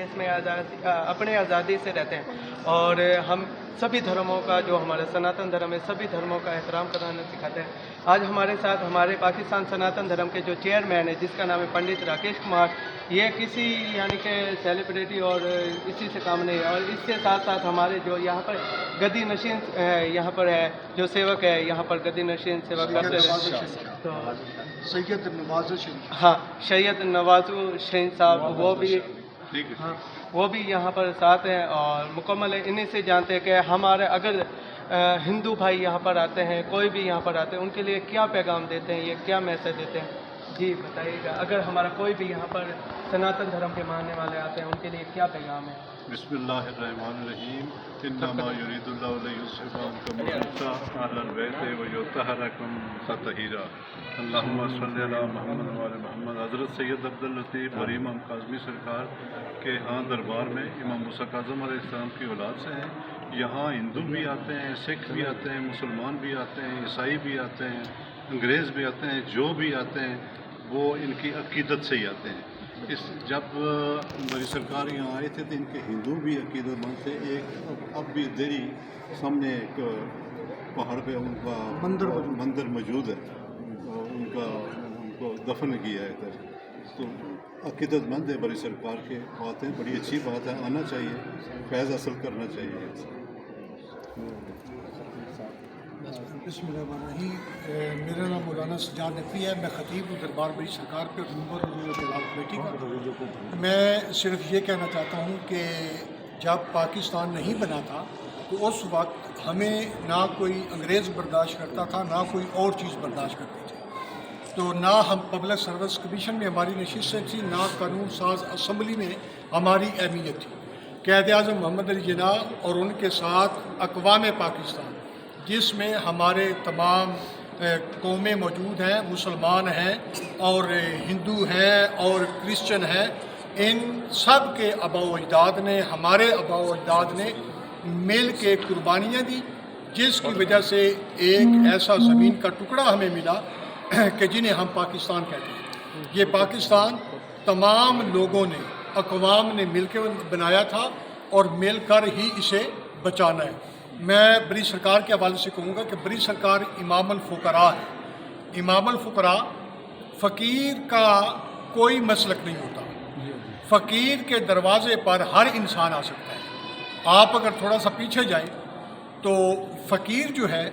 देश में अपने आज़ादी से रहते हैं और हम सभी धर्मों का जो हमारा सनातन धर्म है सभी धर्मों का एहतराम कराना सिखाते हैं। आज हमारे साथ हमारे पाकिस्तान सनातन धर्म के जो चेयरमैन है जिसका नाम है पंडित राकेश कुमार, ये किसी यानी कि सेलिब्रिटी और इसी से काम नहीं है। और इसके साथ साथ हमारे जो यहाँ पर गद्दी नशीन यहाँ पर है जो सेवक है, यहाँ पर गद्दी नशीन सेवक करते हैं तो सैयद नवाज़ शरीफ, हाँ सैयद नवाज़ शरीफ साहब वो भी यहाँ पर साथ हैं और मुकम्मल इन्हीं से जानते हैं कि हमारे अगर हिंदू भाई यहाँ पर आते हैं, कोई भी यहाँ पर आते हैं, उनके लिए क्या पैगाम देते हैं, ये क्या मैसेज देते हैं, जी बताइएगा। अगर हमारा कोई भी यहाँ पर सनातन धर्म के मानने वाले आते हैं उनके लिए क्या पैगाम है? बिस्मिल्लाहिर्रहमानिर्रहीम। इन्नमा युरीदुल्लाहु लियुज़हिबा अन्कुम अर्रिज्सा अहलल बैति व युत्तहिरकुम तत्हीरा। अल्लाहुम्मा सल्लि अला मुहम्मद व आले मुहम्मद। हज़रत सैयद अब्दुल लतीफ़ और इमाम काज़मी सरकार के यहाँ दरबार में इमाम मूसा काज़म अलैहिस्सलाम की औलाद से हैं। यहाँ हिंदू भी आते हैं, सिख भी आते हैं, मुसलमान भी आते हैं, ईसाई भी आते हैं, अंग्रेज़ भी आते हैं, जो भी आते हैं वो इनकी अक़ीदत से ही आते हैं। जब हमारी सरकार यहाँ आए थे तो इनके हिंदू भी अक़ीदतमंद थे। एक अब भी देरी सामने एक पहाड़ पे उनका मंदिर मौजूद है, उनको दफन किया है इधर। तो अक़ीदतमंद है, बड़ी सरकार के आते हैं, बड़ी अच्छी बात है, आना चाहिए, फैज़ हासिल करना चाहिए। बिस्मिल्लाहिर्रहमानिर्रहीम। मेरा नाम मौलाना सज्जाद नकवी है, मैं ख़तीब हूँ दरबार बड़ी सरकार पे नंबर कमेटी का। मैं सिर्फ ये कहना चाहता हूँ कि जब पाकिस्तान नहीं बना था तो उस वक्त हमें ना कोई अंग्रेज़ बर्दाश्त करता था, ना कोई और चीज़ बर्दाश्त करती थी। तो ना हम पब्लिक सर्विस कमीशन में हमारी नशिस्तें थी, ना कानून साज असम्बली में हमारी अहमियत थी। क़ायद आज़म मोहम्मद अली जिन्नाह और उनके साथ अक़वाम पाकिस्तान जिसमें हमारे तमाम कौमें मौजूद हैं, मुसलमान हैं और हिंदू हैं और क्रिश्चन हैं, इन सब के आबा व अजदाद ने, हमारे आबा व अजदाद ने मिल के कुर्बानियाँ दी, जिसकी वजह से एक ऐसा ज़मीन का टुकड़ा हमें मिला कि जिन्हें हम पाकिस्तान कहते हैं। ये पाकिस्तान तमाम लोगों ने, अक़वाम ने मिल के बनाया था और मिल कर ही इसे बचाना है। मैं बड़ी सरकार के हवाले से कहूँगा कि बड़ी सरकार इमाम अल फ़ुक़रा है। इमाम अल फ़ुक़रा, फ़कीर का कोई मसलक नहीं होता, फ़कीर के दरवाज़े पर हर इंसान आ सकता है। आप अगर थोड़ा सा पीछे जाएं तो फ़कीर जो है,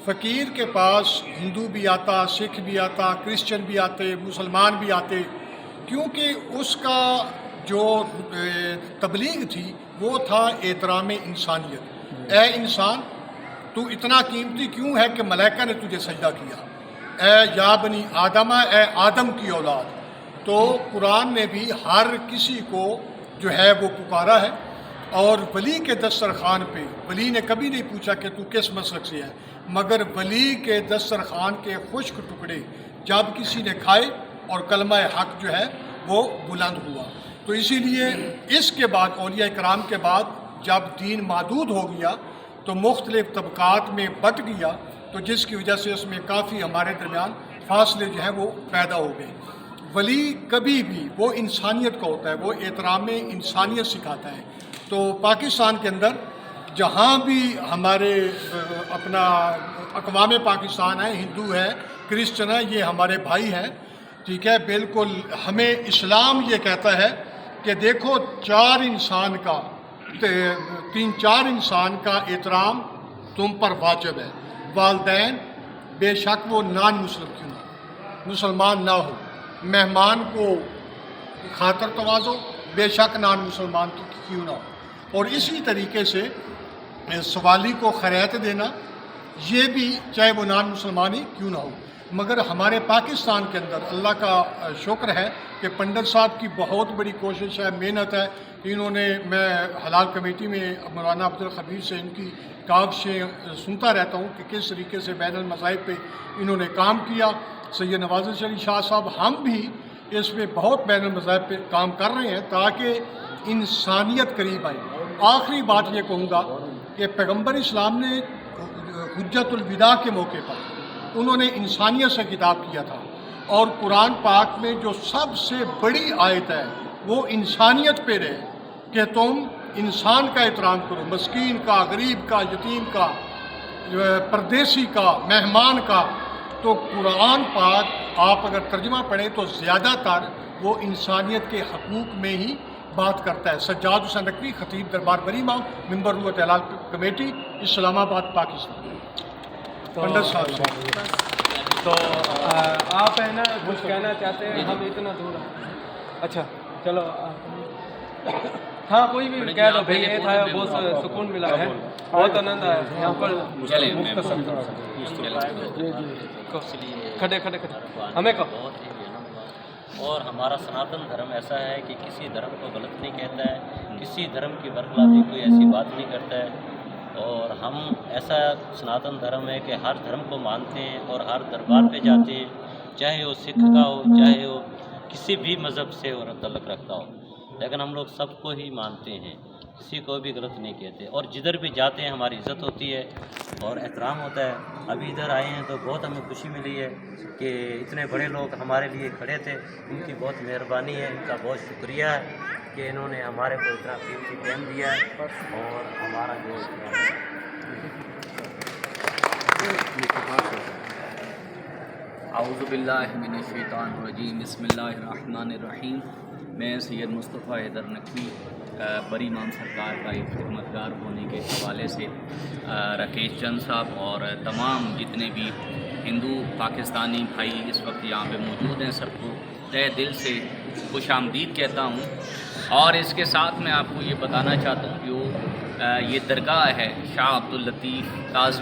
फ़कीर के पास हिंदू भी आता, सिख भी आता, क्रिश्चियन भी आते, मुसलमान भी आते, क्योंकि उसका जो तबलीग थी वो था एहतराम इंसानियत। ए इंसान, तू इतना कीमती क्यों है कि मलाइका ने तुझे सजदा किया, ए या बनी आदमा, ए आदम की औलाद। तो कुरान ने भी हर किसी को जो है वो पुकारा है। और वली के दस्तरखान पे वली ने कभी नहीं पूछा कि तू किस मसलक से है, मगर वली के दस्तरखान के खुश्क टुकड़े जब किसी ने खाए और कलमा हक जो है वो बुलंद हुआ। तो इसीलिए इसके बाद औलिया इकराम के बाद जब दीन महदूद हो गया तो मुख्तलिफ तबक़ात में बट गया, तो जिसकी वजह से उसमें काफ़ी हमारे दरमियान फासले जो हैं वो पैदा हो गए। वली कभी भी वो इंसानियत का होता है, वो एहतराम इंसानियत सिखाता है। तो पाकिस्तान के अंदर जहाँ भी हमारे अपना अक़वाम पाकिस्तान है, हिंदू है, क्रिश्चन है, ये हमारे भाई हैं, ठीक है। बिल्कुल हमें इस्लाम ये कहता है कि देखो तीन चार इंसान का एहतराम तुम पर वाजिब है। वालिदैन बेशक वो नान मुस्लिम क्यों ना, मुसलमान ना हो, मेहमान को खातर तवाज़ो बेशक नान मुसलमान क्यों ना हो, और इसी तरीके से सवाली को खैरियत देना, ये भी चाहे वो नान मुसलमान ही क्यों ना हो। मगर हमारे पाकिस्तान के अंदर अल्लाह का शुक्र है कि पंडित साहब की बहुत बड़ी कोशिश है, मेहनत है। इन्होंने, मैं हलाल कमेटी में मौलाना अब्दुल खबीर से इनकी कागज़ें सुनता रहता हूँ कि किस तरीके से बैनुल मज़ाहिब पे इन्होंने काम किया। सैयद नवाज़ शरीफ शाह साहब, हम भी इसमें बहुत बैनुल मज़ाहिब पे काम कर रहे हैं ताकि इंसानियत करीब आए। आखिरी बात ये कहूँगा कि पैगम्बर इस्लाम ने हुज्जतुल विदा के मौके पर उन्होंने इंसानियत से खिताब किया था, और कुरान पाक में जो सबसे बड़ी आयत है वो इंसानियत पे रहे। کہ تم انسان کا احترام کرو، مسکین کا، غریب کا، یتیم کا، پردیسی کا، مہمان کا۔ تو قرآن پاک آپ اگر ترجمہ پڑھیں تو زیادہ تر وہ انسانیت کے حقوق میں ہی بات کرتا ہے۔ سجاد حسین نقوی، خطیب دربار بری امام، ممبر روح اعلان کمیٹی، اسلام آباد، پاکستان۔ پنڈت صاحب سے تو آپ ہے نا کچھ کہنا چاہتے ہیں؟ ہم اتنا دور ہیں۔ اچھا چلو ہاں کوئی بھی کہہ دو بھائی، یہ تھا بہت سکون ملا ہے، بہت آنند آیا یہاں پر مختصر کھڑے ہمیں کہو۔ بہت ہی آنند ہوا۔ اور ہمارا سناتن دھرم ایسا ہے کہ کسی دھرم کو غلط نہیں کہتا ہے، کسی دھرم کی برخلافی کوئی ایسی بات نہیں کرتا ہے، اور ہم ایسا سناتن دھرم ہے کہ ہر دھرم کو مانتے ہیں اور ہر دربار پہ جاتے ہیں، چاہے وہ سکھ کا ہو، چاہے وہ کسی بھی مذہب سے اور تعلق رکھتا ہو، لیکن ہم لوگ سب کو ہی مانتے ہیں، کسی کو بھی غلط نہیں کہتے، اور جدھر بھی جاتے ہیں ہماری عزت ہوتی ہے اور احترام ہوتا ہے۔ ابھی ادھر آئے ہیں تو بہت ہمیں خوشی ملی ہے کہ اتنے بڑے لوگ ہمارے لیے کھڑے تھے، ان کی بہت مہربانی ہے، ان کا بہت شکریہ ہے کہ انہوں نے ہمارے کو اتنا قیمتی ٹائم دیا ہے اور ہمارا جو اعوذ باللہ من الشیطان الرجیم، بسم اللہ الرحمن الرحیم۔ میں سید مصطفیٰ حیدر نقوی بری امام سرکار کا ایک خدمتگار ہونے کے حوالے سے راکیش چند صاحب اور تمام جتنے بھی ہندو پاکستانی بھائی اس وقت یہاں پہ موجود ہیں سب کو تہ دل سے خوش آمدید کہتا ہوں۔ اور اس کے ساتھ میں آپ کو یہ بتانا چاہتا ہوں کہ یہ درگاہ ہے شاہ عبد اللطیف کاظمی